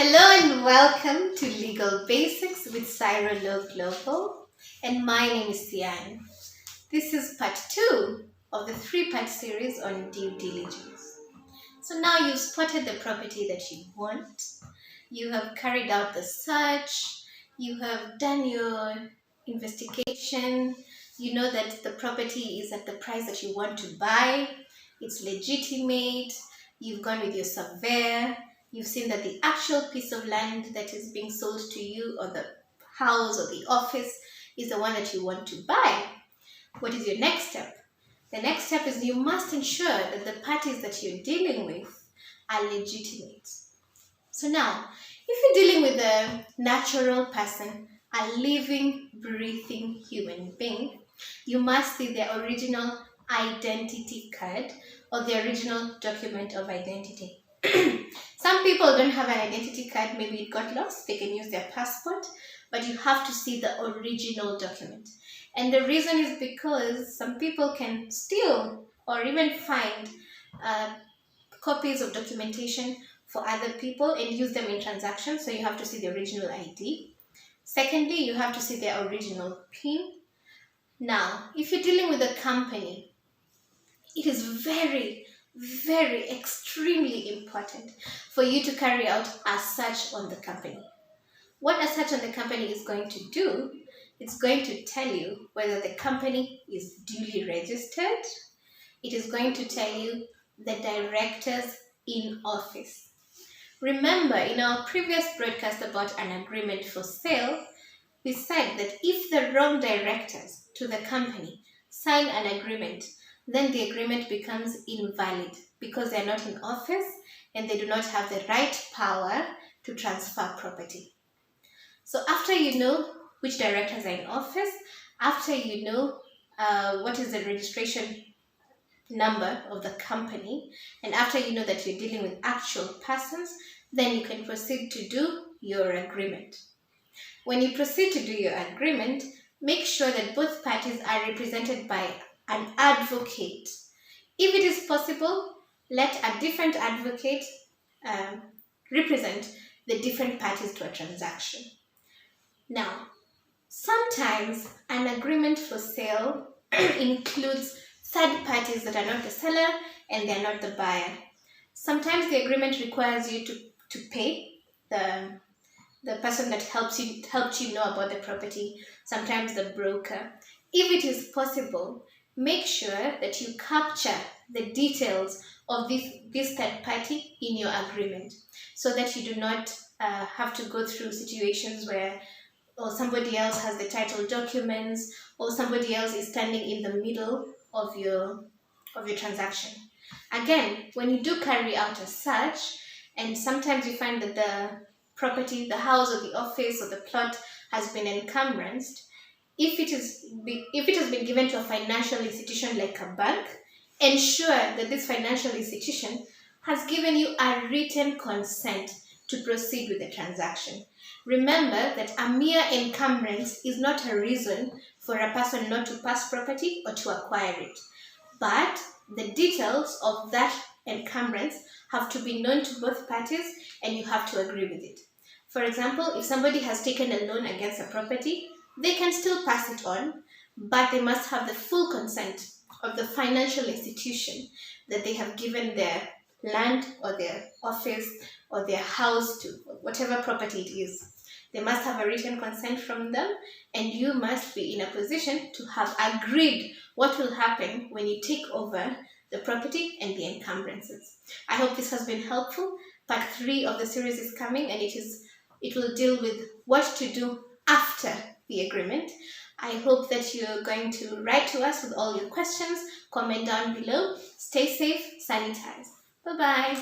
Hello and welcome to Legal Basics with Cyra Law Global, and my name is Tian. This is part 2 of the 3-part series on due diligence. So now you've spotted the property that you want, you have carried out the search, you have done your investigation, you know that the property is at the price that you want to buy, it's legitimate, you've gone with your surveyor, you've seen that the actual piece of land that is being sold to you, or the house or the office, is the one that you want to buy. What is your next step? The next step is you must ensure that the parties that you're dealing with are legitimate. So now, if you're dealing with a natural person, a living, breathing human being, you must see their original identity card or the original document of identity. Some people don't have an identity card, maybe it got lost, they can use their passport, but you have to see the original document. And the reason is because some people can steal or even find copies of documentation for other people and use them in transactions, so you have to see the original ID. Secondly, you have to see their original PIN. Now, if you're dealing with a company, it is very, extremely important for you to carry out a search on the company. What a search on the company is going to do, it's going to tell you whether the company is duly registered. It is going to tell you the directors in office. Remember, in our previous broadcast about an agreement for sale, we said that if the wrong directors to the company sign an agreement, then the agreement becomes invalid because they're not in office and they do not have the right power to transfer property. So after you know which directors are in office, after you know what is the registration number of the company, and after you know that you're dealing with actual persons, then you can proceed to do your agreement. When you proceed to do your agreement, make sure that both parties are represented by an advocate. If it is possible, let a different advocate represent the different parties to a transaction. Now, sometimes an agreement for sale includes third parties that are not the seller and they are not the buyer. Sometimes the agreement requires you to pay the person that helped you know about the property, sometimes the broker. If it is possible, make sure that you capture the details of this third party in your agreement so that you do not have to go through situations where somebody else has the title documents or somebody else is standing in the middle of your transaction. Again, when you do carry out a search and sometimes you find that the property, the house or the office or the plot has been encumbered, if it has been given to a financial institution like a bank, ensure that this financial institution has given you a written consent to proceed with the transaction. Remember that a mere encumbrance is not a reason for a person not to pass property or to acquire it, but the details of that encumbrance have to be known to both parties and you have to agree with it. For example, if somebody has taken a loan against a property, they can still pass it on, but they must have the full consent of the financial institution that they have given their land or their office or their house to, whatever property it is. They must have a written consent from them, and you must be in a position to have agreed what will happen when you take over the property and the encumbrances. I hope this has been helpful. Part 3 of the series is coming, and it will deal with what to do after the agreement. I hope that you're going to write to us with all your questions. Comment down below. Stay safe, sanitize. Bye-bye.